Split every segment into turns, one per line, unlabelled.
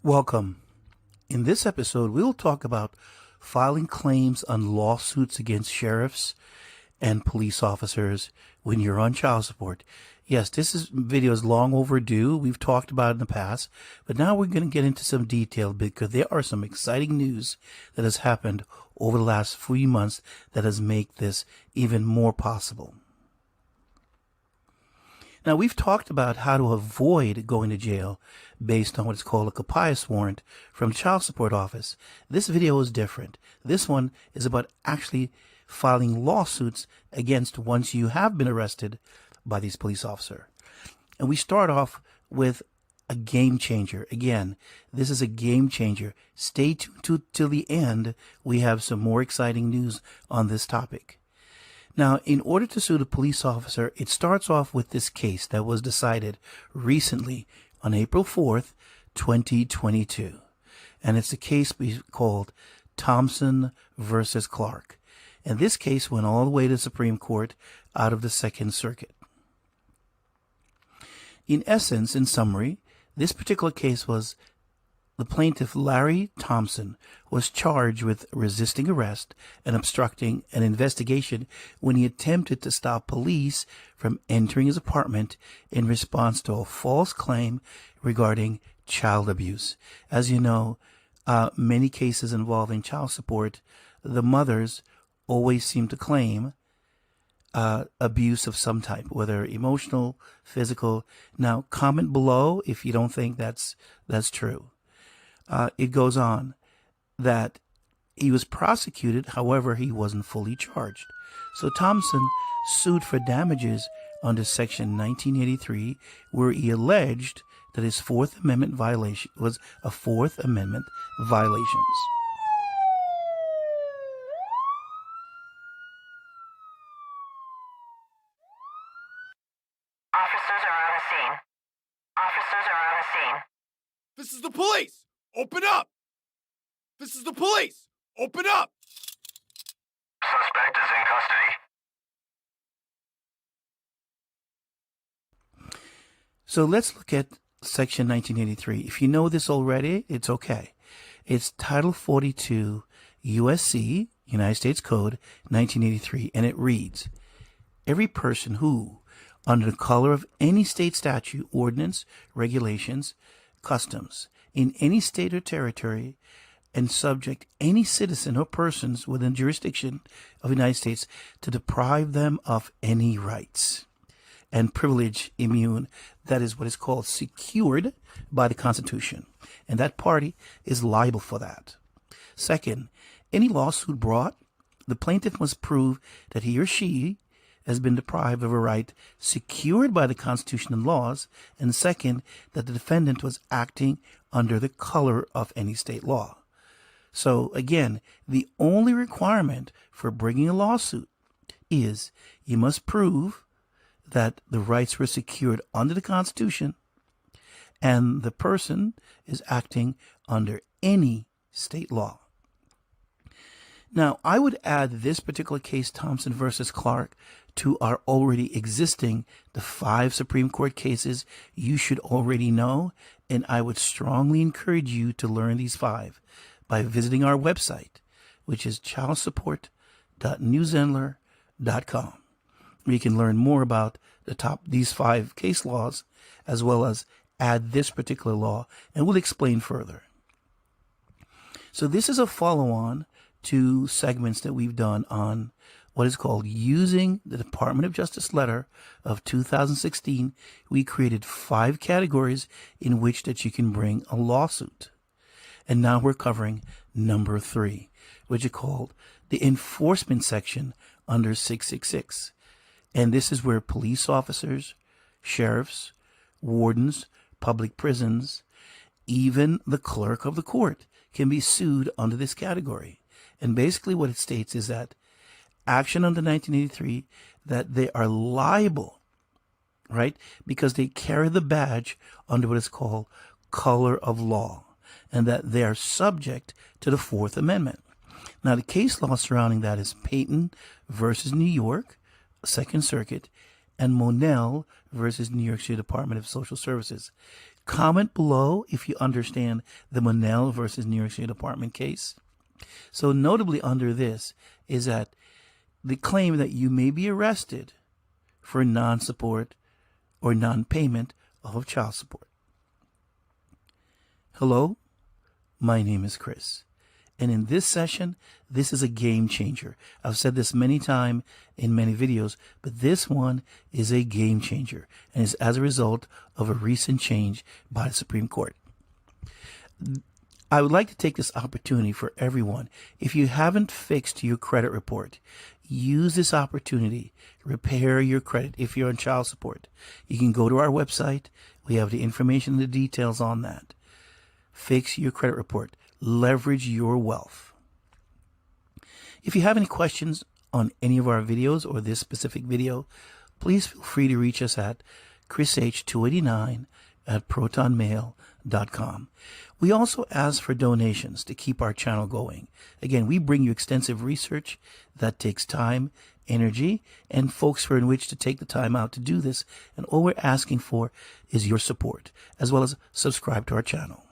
Welcome. In this episode, we'll talk about filing claims on lawsuits against sheriffs and police officers when you're on child support. Yes, video is long overdue. We've talked about it in the past, but now we're going to get into some detail because there are some exciting news that has happened over the last few months that has made this even more possible. Now, we've talked about how to avoid going to jail based on what's called a capias warrant from the child support office. This video is different. This one is about actually filing lawsuits against once you have been arrested by these police officers. And we start off with a game changer. Again, this is a game changer. Stay tuned till the end. We have some more exciting news on this topic. Now, in order to sue the police officer, it starts off with this case that was decided recently on April 4th, 2022. And it's a case called Thompson versus Clark. And this case went all the way to the Supreme Court out of the Second Circuit. In essence, in summary, this particular case was the plaintiff, Larry Thompson, was charged with resisting arrest and obstructing an investigation when he attempted to stop police from entering his apartment in response to a false claim regarding child abuse. As you know, many cases involving child support, the mothers always seem to claim abuse of some type, whether emotional, physical. Now, comment below if you don't think that's true. It goes on that he was prosecuted, however, he wasn't fully charged. So Thompson sued for damages under Section 1983, where he alleged that his Fourth Amendment violation was a Fourth Amendment violations.
Officers are on the scene. Officers are on the scene.
This is the police! Open up! This is the police! Open up!
Suspect is in custody.
So let's look at Section 1983. If you know this already, it's okay. It's Title 42 USC, United States Code 1983, and it reads, every person who, under the color of any state statute, ordinance, regulations, customs, in any state or territory, and subject any citizen or persons within jurisdiction of the United States to deprive them of any rights and privilege immune, that is what is called secured by the Constitution, and that party is liable for that. Second, any lawsuit brought, the plaintiff must prove that he or she has been deprived of a right secured by the Constitution and laws, and second, that the defendant was acting under the color of any state law. So again, the only requirement for bringing a lawsuit is you must prove that the rights were secured under the Constitution and the person is acting under any state law. Now, I would add this particular case, Thompson versus Clark, to our already existing, the 5 Supreme Court cases you should already know, and I would strongly encourage you to learn these 5 by visiting our website, which is childsupport.newsendler.com, where you can learn more about these 5 case laws, as well as add this particular law, and we'll explain further. So this is a follow-on to segments that we've done on what is called using the Department of Justice letter of 2016. We created 5 categories in which that you can bring a lawsuit. And now we're covering number 3, which is called the enforcement section under 666. And this is where police officers, sheriffs, wardens, public prisons, even the clerk of the court can be sued under this category. And basically what it states is that action under 1983, that they are liable, right, because they carry the badge under what is called color of law, and that they are subject to the Fourth Amendment. Now, the case law surrounding that is Payton versus New York, Second Circuit, and Monell versus New York City Department of Social Services. Comment below if you understand the Monell versus New York State Department case. So notably under this is that the claim that you may be arrested for non-support or non-payment of child support. Hello, my name is Chris. And in this session, this is a game changer. I've said this many times in many videos, but this one is a game changer and is as a result of a recent change by the Supreme Court. I would like to take this opportunity for everyone. If you haven't fixed your credit report, use this opportunity. Repair your credit if you're on child support. You can go to our website. We have the information and the details on that. Fix your credit report. Leverage your wealth. If you have any questions on any of our videos or this specific video, please feel free to reach us at chrish289@protonmail.com. We also ask for donations to keep our channel going. Again, we bring you extensive research that takes time, energy, and folks for in which to take the time out to do this. And all we're asking for is your support, as well as subscribe to our channel.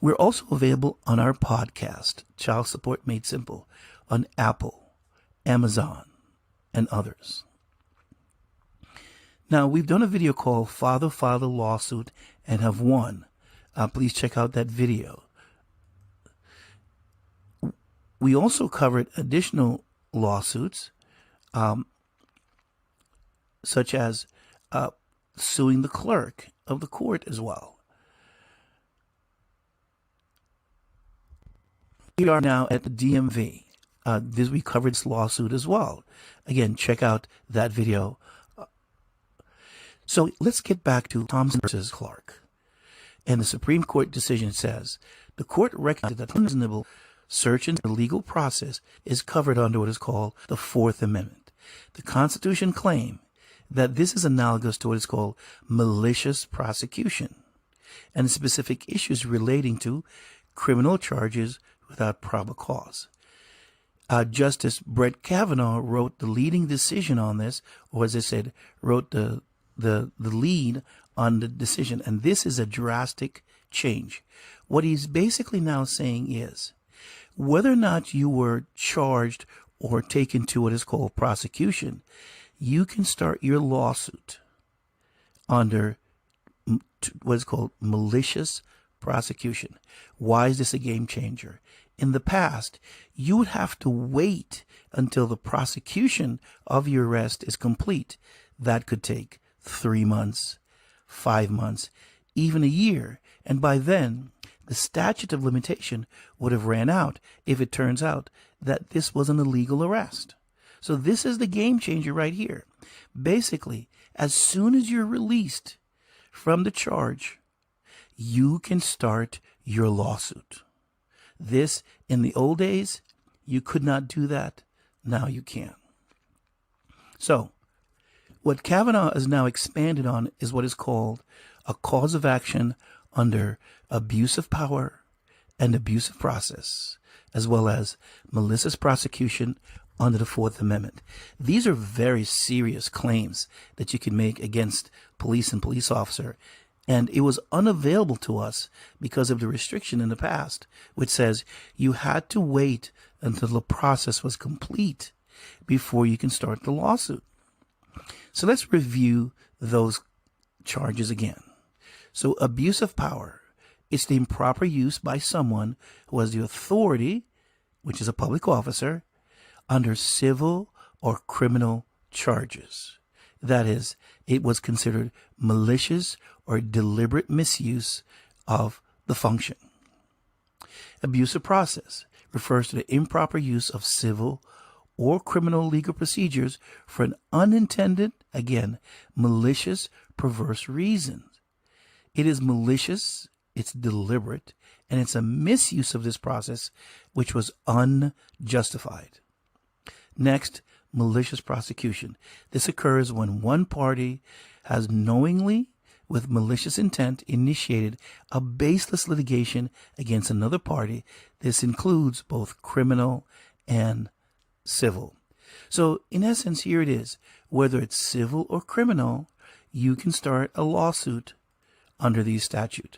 We're also available on our podcast, Child Support Made Simple, on Apple, Amazon, and others. Now, we've done a video called Father Filed a Lawsuit and Have Won. Please check out that video. We also covered additional lawsuits, such as suing the clerk of the court as well. We are now at the DMV. We covered this lawsuit as well. Again, check out that video. So let's get back to Thompson versus Clark. And the Supreme Court decision says, the court recognized that unreasonable search and legal process is covered under what is called the Fourth Amendment. The Constitution claims that this is analogous to what is called malicious prosecution and specific issues relating to criminal charges without probable cause. Justice Brett Kavanaugh wrote the leading decision on this, or as I said, wrote the lead on the decision. And this is a drastic change. What he's basically now saying is, whether or not you were charged or taken to what is called prosecution, you can start your lawsuit under what is called malicious prosecution. Why is this a game changer? In the past, you would have to wait until the prosecution of your arrest is complete. That could take 3 months, 5 months, even a year. And by then, the statute of limitation would have ran out if it turns out that this was an illegal arrest. So this is the game changer right here. Basically, as soon as you're released from the charge, you can start your lawsuit. This, in the old days, you could not do that. Now you can. So, what Kavanaugh has now expanded on is what is called a cause of action under abuse of power and abuse of process, as well as malicious prosecution under the Fourth Amendment. These are very serious claims that you can make against police and police officer. And it was unavailable to us because of the restriction in the past, which says you had to wait until the process was complete before you can start the lawsuit. So let's review those charges again. So abuse of power is the improper use by someone who has the authority, which is a public officer, under civil or criminal charges. That is, it was considered malicious or deliberate misuse of the function. Abuse of process refers to the improper use of civil or criminal legal procedures for an unintended, again, malicious, perverse reason. It is malicious, it's deliberate, and it's a misuse of this process which was unjustified. Next, malicious prosecution. This occurs when one party has knowingly, with malicious intent, initiated a baseless litigation against another party. This includes both criminal and civil. So, in essence, here it is. Whether it's civil or criminal, you can start a lawsuit under these statutes.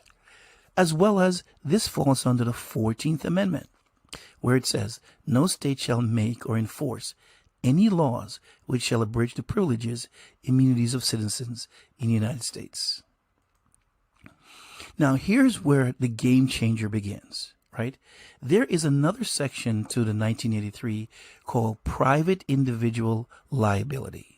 As well as this falls under the 14th Amendment, where it says, no state shall make or enforce any laws which shall abridge the privileges, immunities of citizens in the United States. Now, here's where the game changer begins, right? There is another section to the 1983 called private individual liability.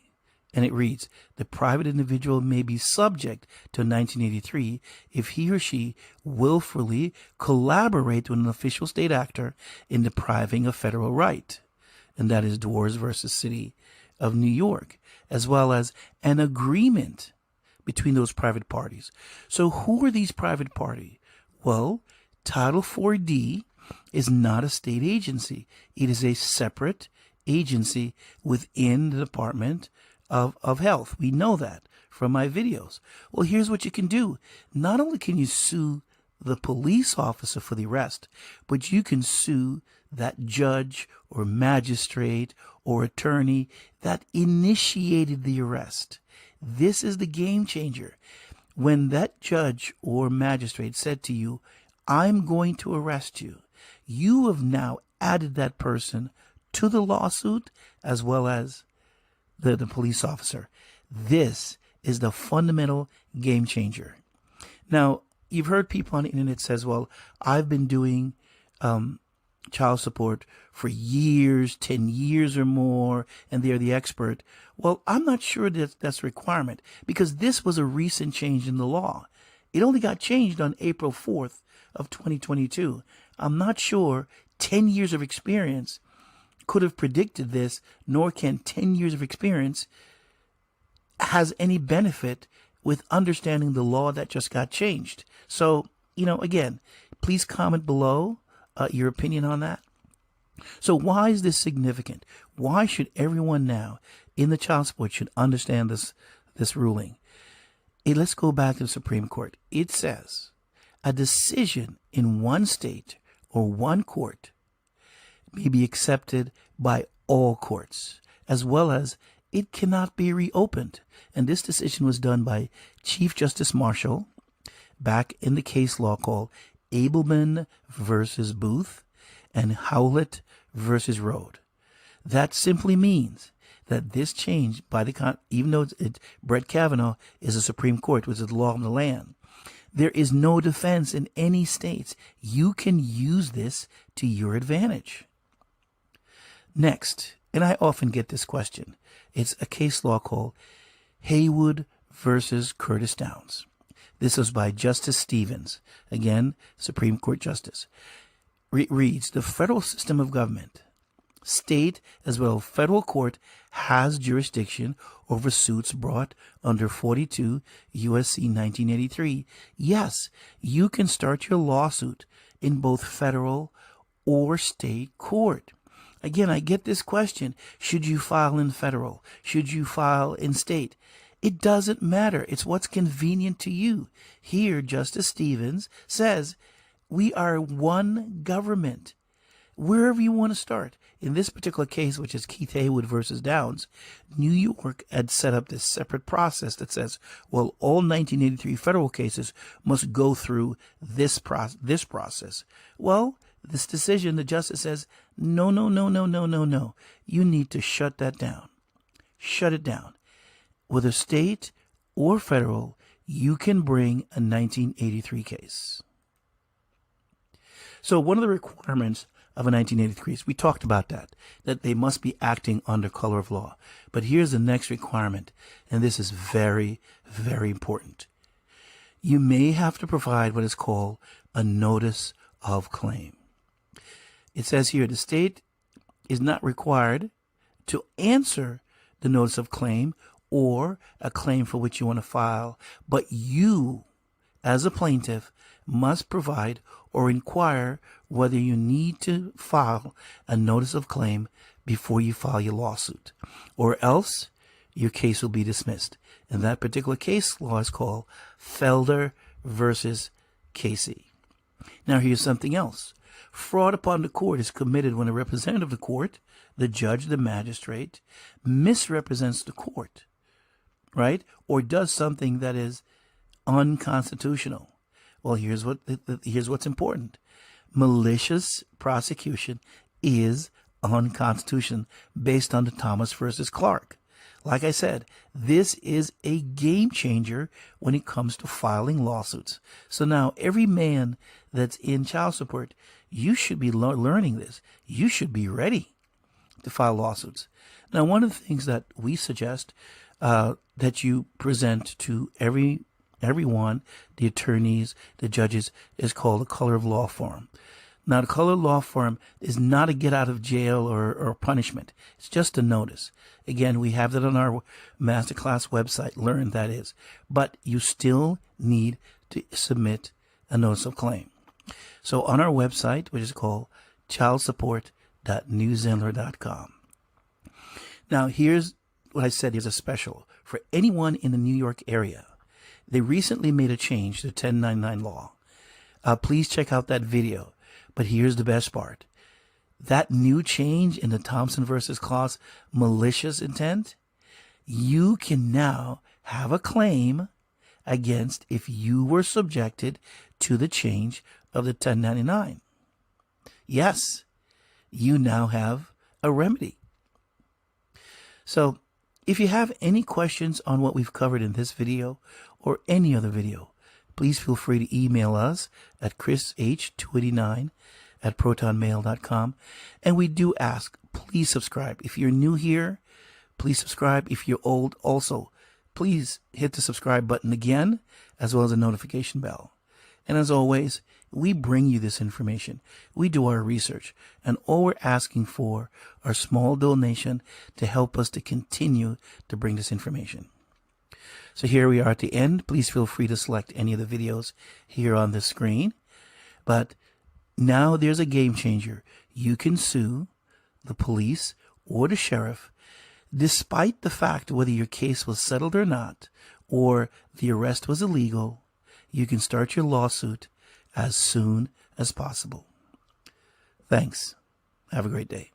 And it reads, the private individual may be subject to 1983 if he or she willfully collaborate with an official state actor in depriving a federal right. And that is Dwars versus City of New York, as well as an agreement between those private parties. So who are these private parties? Well, Title 4D is not a state agency. It is a separate agency within the Department of Health. We know that from my videos. Well, here's what you can do. Not only can you sue the police officer for the arrest, but you can sue that judge or magistrate or attorney that initiated the arrest. This is the game changer. When that judge or magistrate said to you, I'm going to arrest you, you have now added that person to the lawsuit as well as the police officer. This is the fundamental game changer. Now, you've heard people on the internet says, well, I've been doing child support for years, 10 years or more, and they're the expert. Well, I'm not sure that that's a requirement because this was a recent change in the law. It only got changed on April 4th of 2022. I'm not sure 10 years of experience could have predicted this, nor can 10 years of experience has any benefit with understanding the law that just got changed. So, again, please comment below your opinion on that. So why is this significant? Why should everyone now in the child support should understand this ruling? Let's go back to the Supreme Court. It says a decision in one state or one court may be accepted by all courts, as well as it cannot be reopened. And this decision was done by Chief Justice Marshall back in the case law called Abelman versus Booth and Howlett versus Rode. That simply means that this change by even though Brett Kavanaugh is a Supreme Court, which is the law of the land, there is no defense in any states. You can use this to your advantage. Next, and I often get this question, it's a case law called Haywood versus Curtis Downs. This was by Justice Stevens, again, Supreme Court Justice. It reads, the federal system of government, state as well as federal court, has jurisdiction over suits brought under 42 U.S.C. 1983. Yes, you can start your lawsuit in both federal or state court. Again, I get this question. Should you file in federal? Should you file in state? It doesn't matter. It's what's convenient to you. Here, Justice Stevens says, we are one government. Wherever you want to start. In this particular case, which is Keith Haywood versus Downs, New York had set up this separate process that says, well, all 1983 federal cases must go through this process. Well, this decision, the justice says, no. You need to shut that down. Shut it down. Whether state or federal, you can bring a 1983 case. So one of the requirements of a 1983 case, we talked about that they must be acting under color of law. But here's the next requirement, and this is very, very important. You may have to provide what is called a notice of claim. It says here the state is not required to answer the notice of claim or a claim for which you want to file, but you, as a plaintiff, must provide or inquire whether you need to file a notice of claim before you file your lawsuit, or else your case will be dismissed. And that particular case law is called Felder versus Casey. Now here's something else. Fraud upon the court is committed when a representative of the court, the judge, the magistrate, misrepresents the court, right? Or does something that is unconstitutional. Well, here's what's important. Malicious prosecution is unconstitutional based on the Thomas versus Clark. Like I said, this is a game changer when it comes to filing lawsuits. So now every man that's in child support, you should be learning this. You should be ready to file lawsuits. Now, one of the things that we suggest that you present to everyone, the attorneys, the judges, is called a color of law form. Now, the color of law form is not a get out of jail or punishment. It's just a notice. Again, we have that on our masterclass website, Learn, that is. But you still need to submit a notice of claim. So on our website, which is called childsupport.newsendler.com. Now, here's what I said is a special for anyone in the New York area. They recently made a change to 1099 law. Please check out that video. But here's the best part. That new change in the Thompson versus clause, malicious intent, you can now have a claim against if you were subjected to the change of the 1099. Yes, you now have a remedy. So if you have any questions on what we've covered in this video or any other video, please feel free to email us at chrish289@protonmail.com. And we do ask, please subscribe. If you're new here, please subscribe. If you're old, also, please hit the subscribe button again, as well as the notification bell. And as always, we bring you this information. We do our research. And all we're asking for are small donation to help us to continue to bring this information. So here we are at the end. Please feel free to select any of the videos here on the screen. But now there's a game changer. You can sue the police or the sheriff, despite the fact whether your case was settled or not, or the arrest was illegal. You can start your lawsuit as soon as possible. Thanks. Have a great day.